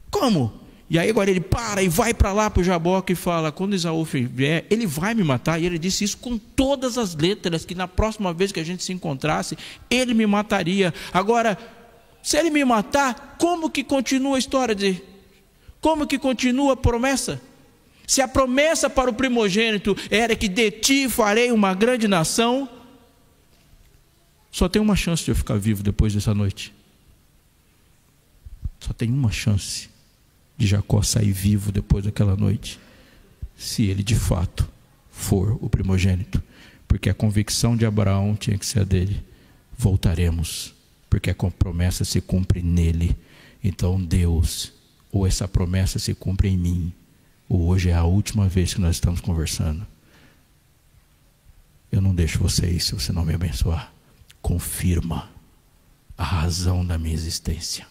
Como? E aí agora ele para e vai para lá para o Jaboque e fala, quando Esaú vier, ele vai me matar. E ele disse isso com todas as letras, que na próxima vez que a gente se encontrasse, ele me mataria. Agora, se ele me matar, como que continua a história dele? Como que continua a promessa? Se a promessa para o primogênito era que de ti farei uma grande nação, só tem uma chance de eu ficar vivo depois dessa noite. Só tem uma chance de Jacó sair vivo depois daquela noite, se ele de fato for o primogênito, porque a convicção de Abraão tinha que ser a dele. Voltaremos, porque a promessa se cumpre nele. Então Deus, ou essa promessa se cumpre em mim, ou hoje é a última vez que nós estamos conversando. Eu não deixo você ir se você não me abençoar. Confirma a razão da minha existência.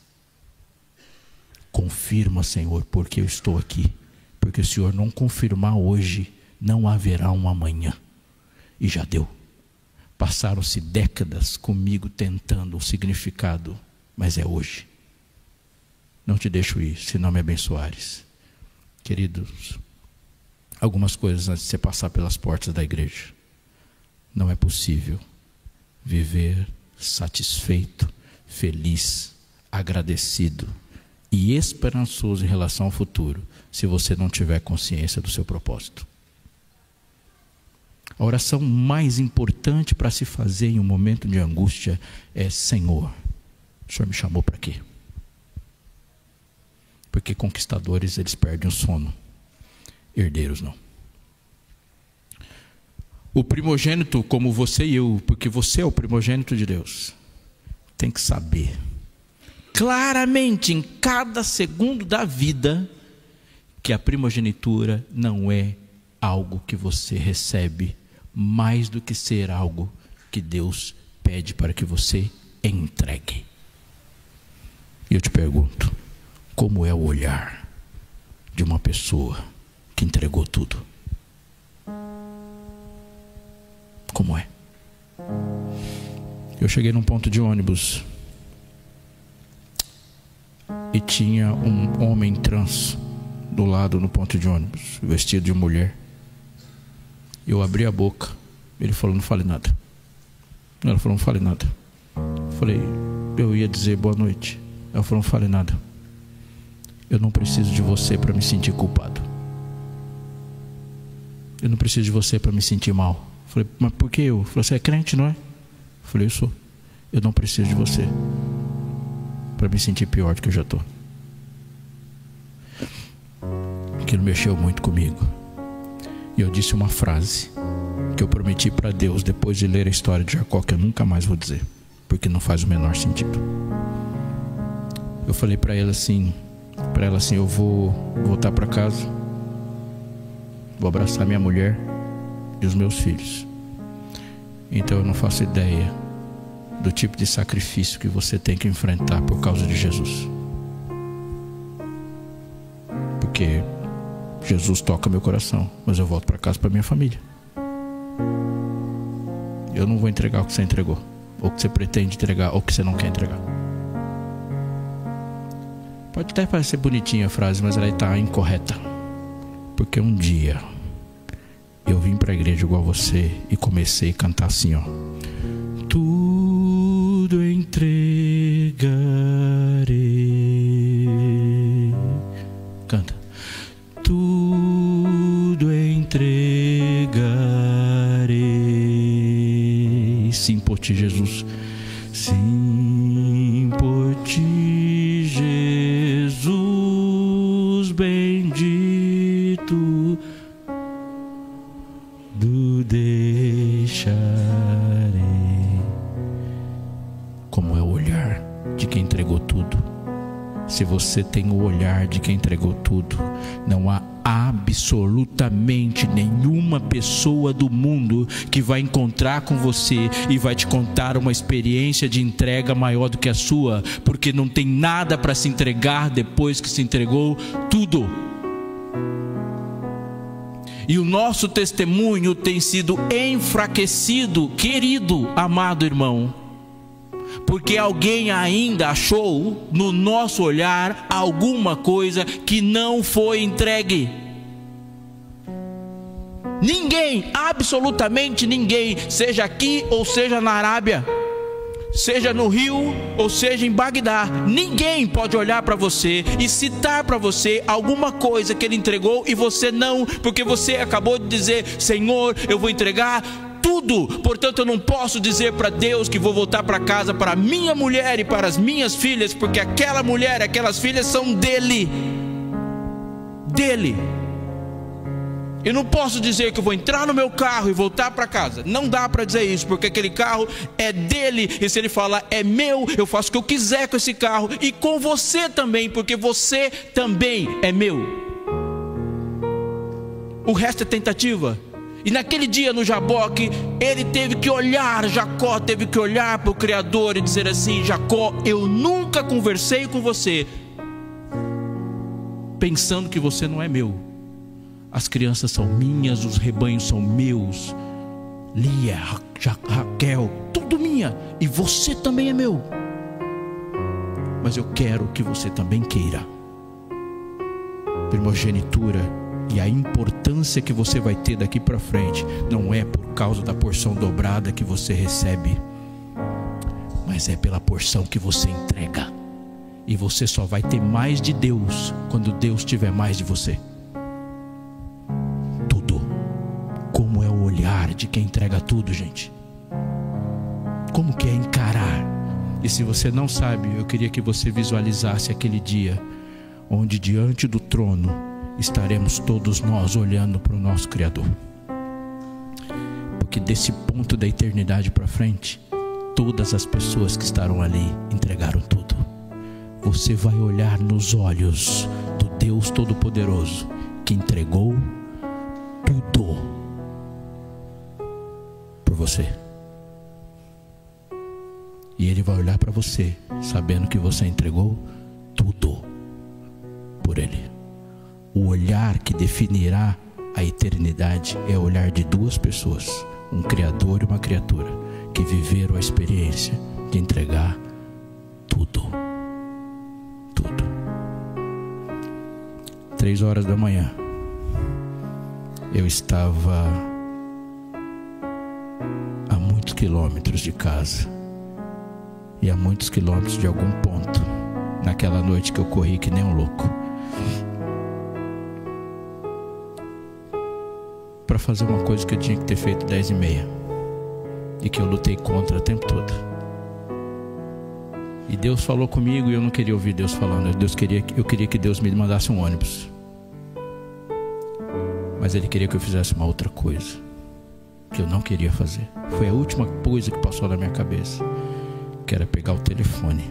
Confirma, Senhor, porque eu estou aqui. Porque se o Senhor não confirmar hoje, não haverá um amanhã. E já deu. Passaram-se décadas comigo tentando o significado, mas é hoje. Não te deixo ir, se não me abençoares. Queridos, algumas coisas antes de você passar pelas portas da igreja. Não é possível viver satisfeito, feliz, agradecido e esperançoso em relação ao futuro, se você não tiver consciência do seu propósito. A oração mais importante para se fazer em um momento de angústia é: Senhor, o Senhor me chamou para quê? Porque conquistadores, eles perdem o sono, herdeiros não. O primogênito, como você e eu, porque você é o primogênito de Deus, tem que saber claramente em cada segundo da vida que a primogenitura não é algo que você recebe, mais do que ser algo que Deus pede para que você entregue. E eu te pergunto, como é o olhar de uma pessoa que entregou tudo. Como é? Eu cheguei num ponto de ônibus e tinha um homem trans do lado no ponto de ônibus, vestido de mulher. Eu abri a boca, ele falou: não fale nada. Ela falou: não fale nada. Eu falei: eu ia dizer boa noite. Ela falou: não fale nada. Eu não preciso de você para me sentir culpado. Eu não preciso de você para me sentir mal. Eu falei: mas por que eu? Você é crente, não é? Eu falei: eu sou. Eu não preciso de você para me sentir pior do que eu já estou. Aquilo mexeu muito comigo. E eu disse uma frase que eu prometi para Deus depois de ler a história de Jacó, que eu nunca mais vou dizer, porque não faz o menor sentido. Eu falei para ela assim: eu vou voltar para casa, vou abraçar minha mulher e os meus filhos. Então eu não faço ideia do tipo de sacrifício que você tem que enfrentar por causa de Jesus, porque Jesus toca meu coração, mas eu volto para casa, para minha família. Eu não vou entregar o que você entregou, ou o que você pretende entregar, ou o que você não quer entregar. Pode até parecer bonitinha a frase, mas ela está incorreta. Porque um dia eu vim para a igreja igual você e comecei a cantar assim, ó: tudo entregarei. Canta. Tudo entregarei. Sim, por ti, Jesus. Sim, por ti, Jesus bendito, do deixarei. Como é o olhar de quem entregou tudo. Se você tem o olhar de quem entregou tudo, não há absolutamente nenhuma pessoa do mundo que vai encontrar com você e vai te contar uma experiência de entrega maior do que a sua, porque não tem nada para se entregar depois que se entregou tudo. E o nosso testemunho tem sido enfraquecido, querido, amado irmão, porque alguém ainda achou no nosso olhar alguma coisa que não foi entregue. Ninguém, absolutamente ninguém, seja aqui ou seja na Arábia, seja no Rio ou seja em Bagdá, ninguém pode olhar para você e citar para você alguma coisa que ele entregou e você não, porque você acabou de dizer: Senhor, eu vou entregar tudo, portanto eu não posso dizer para Deus que vou voltar para casa para minha mulher e para as minhas filhas, porque aquela mulher, aquelas filhas são dele. Eu não posso dizer que eu vou entrar no meu carro e voltar para casa. Não dá para dizer isso, porque aquele carro é dele, e se ele falar é meu, eu faço o que eu quiser com esse carro, e com você também, porque você também é meu. O resto é tentativa. E naquele dia no Jaboque, ele teve que olhar, Jacó teve que olhar para o Criador e dizer assim: Jacó, eu nunca conversei com você pensando que você não é meu. As crianças são minhas, os rebanhos são meus, Lia, Raquel, tudo minha, e você também é meu. Mas eu quero que você também queira primogenitura. E a importância que você vai ter daqui para frente não é por causa da porção dobrada que você recebe, mas é pela porção que você entrega. E você só vai ter mais de Deus quando Deus tiver mais de você. Tudo. Como é o olhar de quem entrega tudo, gente? Como que é encarar? E se você não sabe, eu queria que você visualizasse aquele dia onde diante do trono estaremos todos nós olhando para o nosso Criador. Porque desse ponto da eternidade para frente, todas as pessoas que estarão ali entregaram tudo. Você vai olhar nos olhos do Deus Todo-Poderoso, que entregou tudo por você. E Ele vai olhar para você, sabendo que você entregou tudo por Ele. O olhar que definirá a eternidade é o olhar de duas pessoas, um Criador e uma criatura, que viveram a experiência de entregar tudo. Tudo. 3h da manhã, eu estava a muitos quilômetros de casa e a muitos quilômetros de algum ponto, naquela noite que eu corri que nem um louco, para fazer uma coisa que eu tinha que ter feito 10h30 e que eu lutei contra o tempo todo. E Deus falou comigo e eu não queria ouvir Deus falando. Eu queria que Deus me mandasse um ônibus, mas Ele queria que eu fizesse uma outra coisa que eu não queria fazer. Foi a última coisa que passou na minha cabeça, que era pegar o telefone,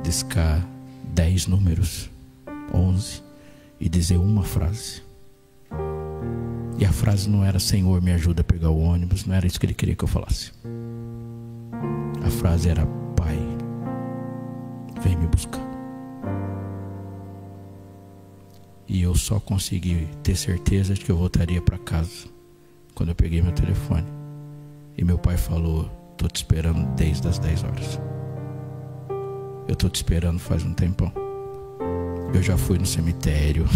discar 10 números, 11, e dizer uma frase. E a frase não era: Senhor, me ajuda a pegar o ônibus. Não era isso que Ele queria que eu falasse. A frase era: Pai, vem me buscar. E eu só consegui ter certeza de que eu voltaria para casa quando eu peguei meu telefone e meu pai falou: tô te esperando desde as 10 horas. Eu tô te esperando faz um tempão. Eu já fui no cemitério,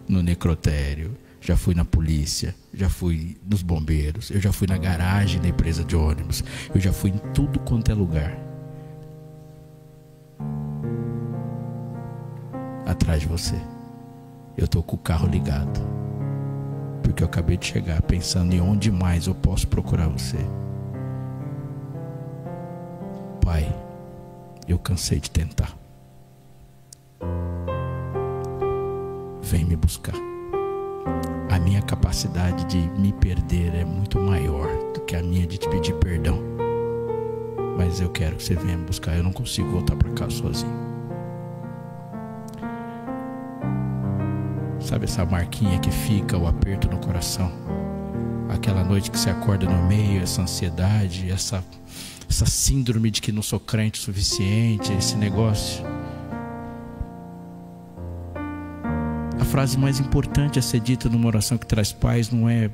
no necrotério, já fui na polícia, já fui nos bombeiros, eu já fui na garagem da empresa de ônibus, eu já fui em tudo quanto é lugar atrás de você. Eu tô com o carro ligado, porque eu acabei de chegar pensando em onde mais eu posso procurar você. Pai, eu cansei de tentar. Vem me buscar. A minha capacidade de me perder é muito maior do que a minha de te pedir perdão. Mas eu quero que você venha me buscar. Eu não consigo voltar para casa sozinho. Sabe essa marquinha que fica, o aperto no coração? Aquela noite que você acorda no meio, essa ansiedade, essa síndrome de que não sou crente o suficiente, esse negócio. A frase mais importante a ser dita numa oração que traz paz não é: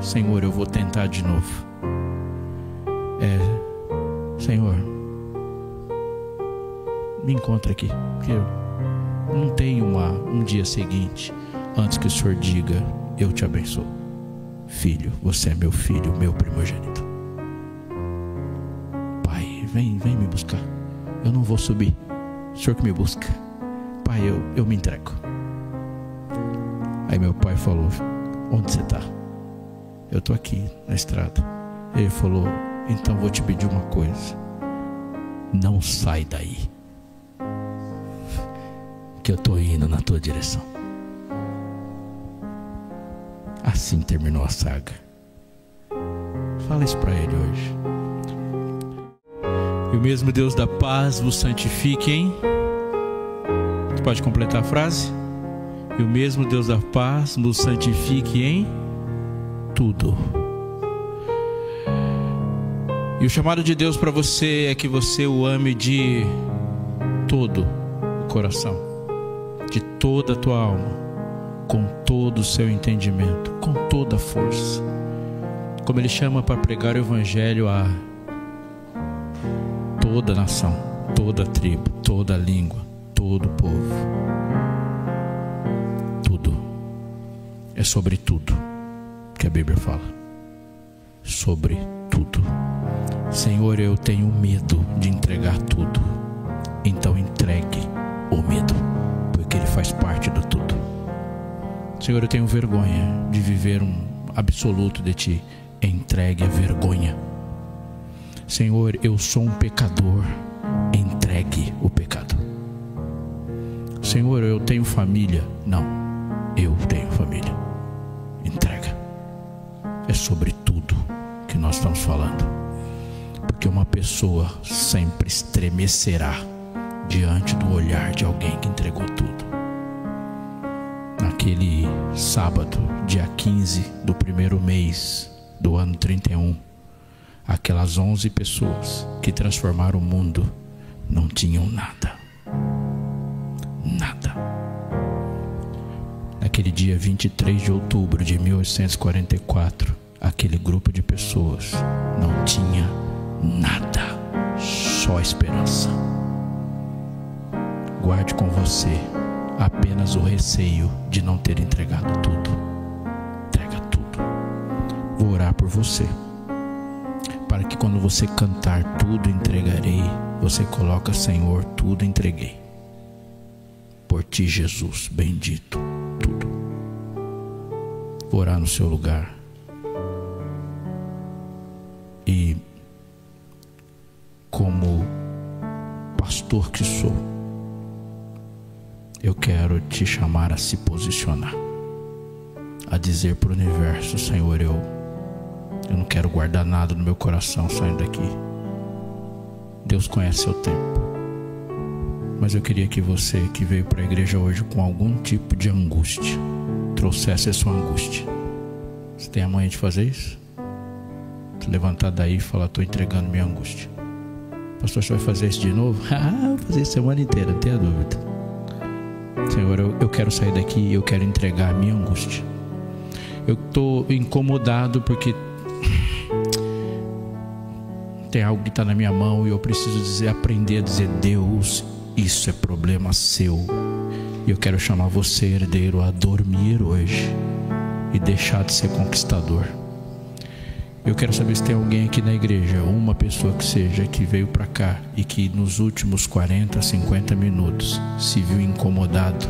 Senhor, eu vou tentar de novo. É: Senhor, me encontra aqui, porque eu não tenho um dia seguinte antes que o Senhor diga: eu te abençoo. Filho, você é meu filho, meu primogênito. Pai, vem me buscar. Eu não vou subir, o Senhor que me busca. Pai, eu me entrego. Aí meu pai falou: onde você está? Eu estou aqui na estrada. Ele falou: então vou te pedir uma coisa, não sai daí, que eu estou indo na tua direção. Assim terminou a saga. Fala isso para ele hoje. E o mesmo Deus da paz vos santifique em... Você pode completar a frase? E o mesmo Deus da paz vos santifique em tudo. E o chamado de Deus para você é que você o ame de todo o coração, de toda a tua alma, com todo o seu entendimento, com toda a força. Como Ele chama para pregar o Evangelho a toda a nação, toda a tribo, toda a língua, todo o povo. Tudo. É sobre tudo que a Bíblia fala. Sobre tudo. Senhor, eu tenho medo de entregar tudo. Então entregue o medo, porque ele faz parte do tudo. Senhor, eu tenho vergonha de viver um absoluto de Ti. Entregue a vergonha. Senhor, eu sou um pecador. Entregue o pecado. Senhor, eu tenho família. Não, eu tenho família. Entrega. É sobre tudo que nós estamos falando. Porque uma pessoa sempre estremecerá diante do olhar de alguém que entregou tudo. Naquele sábado, dia 15 do primeiro mês do ano 31, aquelas 11 pessoas que transformaram o mundo não tinham nada. Nada. naquele dia 23 de outubro de 1844, aquele grupo de pessoas não tinha nada, só esperança. Guarde com você apenas o receio de não ter entregado tudo. Entrega tudo. Vou orar por você, para que quando você cantar tudo entregarei, você coloca: Senhor, tudo entreguei. Por ti, Jesus, bendito, tudo. Vou orar no seu lugar. E como pastor que sou, eu quero te chamar a se posicionar, a dizer para o universo: Senhor, eu não quero guardar nada no meu coração saindo daqui. Deus conhece seu tempo, mas eu queria que você que veio para a igreja hoje com algum tipo de angústia, trouxesse a sua angústia. Você tem a manha de fazer isso? Se levantar daí e falar: estou entregando minha angústia. Pastor, você vai fazer isso de novo? Vou fazer isso a semana inteira, não tenha dúvida. Senhor, eu quero sair daqui e eu quero entregar a minha angústia. Eu estou incomodado porque tem algo que está na minha mão e eu preciso aprender a dizer: Deus, isso é problema seu. E eu quero chamar você, herdeiro, a dormir hoje e deixar de ser conquistador. Eu quero saber se tem alguém aqui na igreja, uma pessoa que seja, que veio para cá e que nos últimos 40, 50 minutos se viu incomodado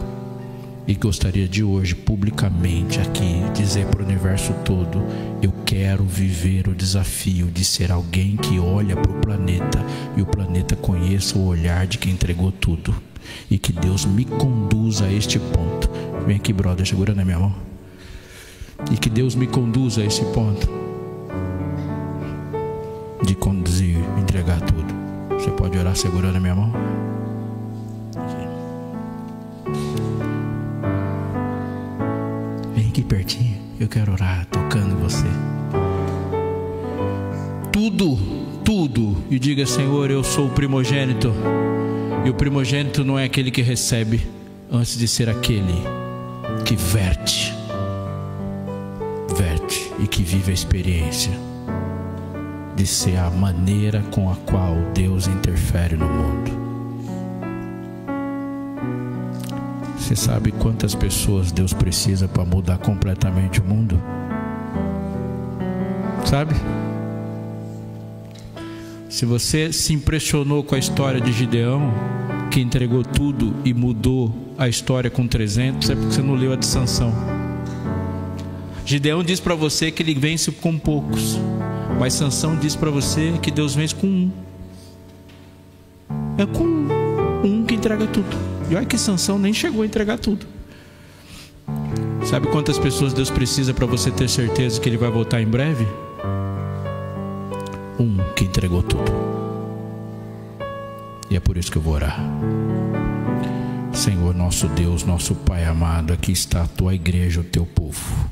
e gostaria de hoje publicamente aqui dizer para o universo todo: eu quero viver o desafio de ser alguém que olha para o planeta e o planeta conheça o olhar de quem entregou tudo, e que Deus me conduza a este ponto. Vem aqui, brother, segura na minha mão. E que Deus me conduza a esse ponto de conduzir, entregar tudo. Você pode orar segurando a minha mão? Vem aqui pertinho, eu quero orar tocando você. Tudo. E diga: Senhor, eu sou o primogênito. E o primogênito não é aquele que recebe, antes de ser aquele que verte e que vive a experiência de ser a maneira com a qual Deus interfere no mundo. Você sabe quantas pessoas Deus precisa para mudar completamente o mundo? Sabe? Se você se impressionou com a história de Gideão, que entregou tudo e mudou a história com 300, é porque você não leu a de Sansão. Gideão diz para você que ele vence com poucos, mas Sansão diz para você que Deus vence com um. É com um que entrega tudo. E olha que Sansão nem chegou a entregar tudo. Sabe quantas pessoas Deus precisa para você ter certeza que Ele vai voltar em breve? Um que entregou tudo. E é por isso que eu vou orar. Senhor, nosso Deus, nosso Pai amado, aqui está a Tua igreja, o Teu povo.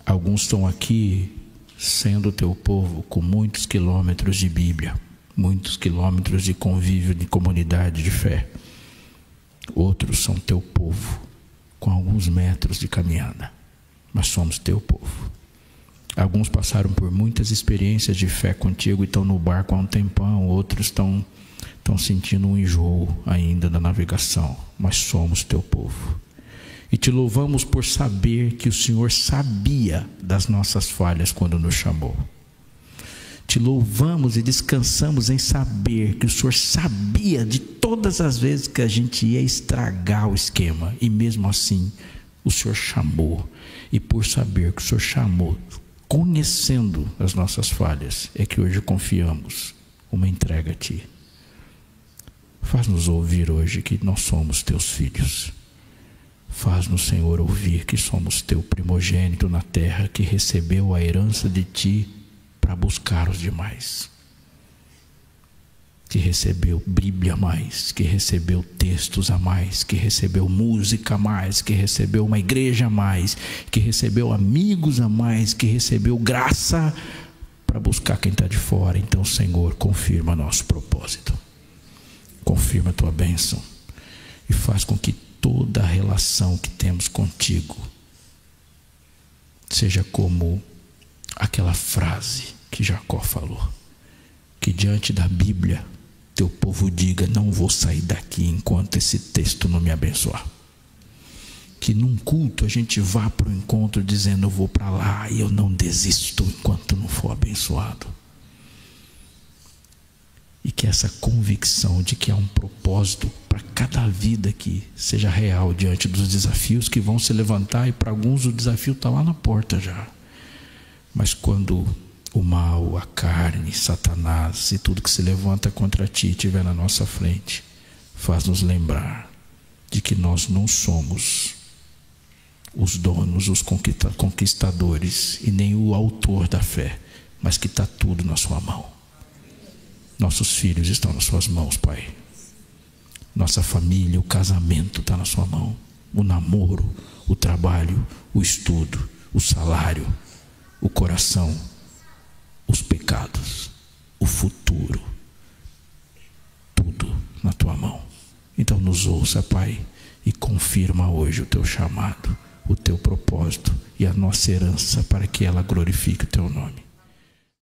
Alguns estão aqui sendo o Teu povo com muitos quilômetros de Bíblia, muitos quilômetros de convívio, de comunidade de fé. Outros são Teu povo com alguns metros de caminhada, mas somos Teu povo. Alguns passaram por muitas experiências de fé contigo e estão no barco há um tempão. Outros estão sentindo um enjoo ainda da navegação, mas somos Teu povo. E Te louvamos por saber que o Senhor sabia das nossas falhas quando nos chamou. Te louvamos e descansamos em saber que o Senhor sabia de todas as vezes que a gente ia estragar o esquema, e mesmo assim o Senhor chamou. E por saber que o Senhor chamou, conhecendo as nossas falhas, é que hoje confiamos uma entrega a Ti. Faz-nos ouvir hoje que nós somos Teus filhos. Faz-nos, Senhor, ouvir que somos Teu primogênito na terra, que recebeu a herança de Ti para buscar os demais, que recebeu Bíblia a mais, que recebeu textos a mais, que recebeu música a mais, que recebeu uma igreja a mais, que recebeu amigos a mais, que recebeu graça para buscar quem está de fora. Então, Senhor, confirma nosso propósito, confirma a Tua bênção e faz com que toda a relação que temos contigo seja como aquela frase que Jacó falou, que diante da Bíblia teu povo diga: não vou sair daqui enquanto esse texto não me abençoar. Que num culto a gente vá para o encontro dizendo: eu vou para lá e eu não desisto enquanto não for abençoado. E que essa convicção de que há um propósito para cada vida aqui seja real diante dos desafios que vão se levantar. E para alguns o desafio está lá na porta já. Mas quando o mal, a carne, Satanás e tudo que se levanta contra ti estiver na nossa frente, faz-nos lembrar de que nós não somos os donos, os conquistadores e nem o autor da fé, mas que está tudo na sua mão. Nossos filhos estão nas suas mãos, Pai. Nossa família, o casamento está na sua mão. O namoro, o trabalho, o estudo, o salário, o coração, os pecados, o futuro, tudo na tua mão. Então nos ouça, Pai, e confirma hoje o teu chamado, o teu propósito e a nossa herança para que ela glorifique o teu nome.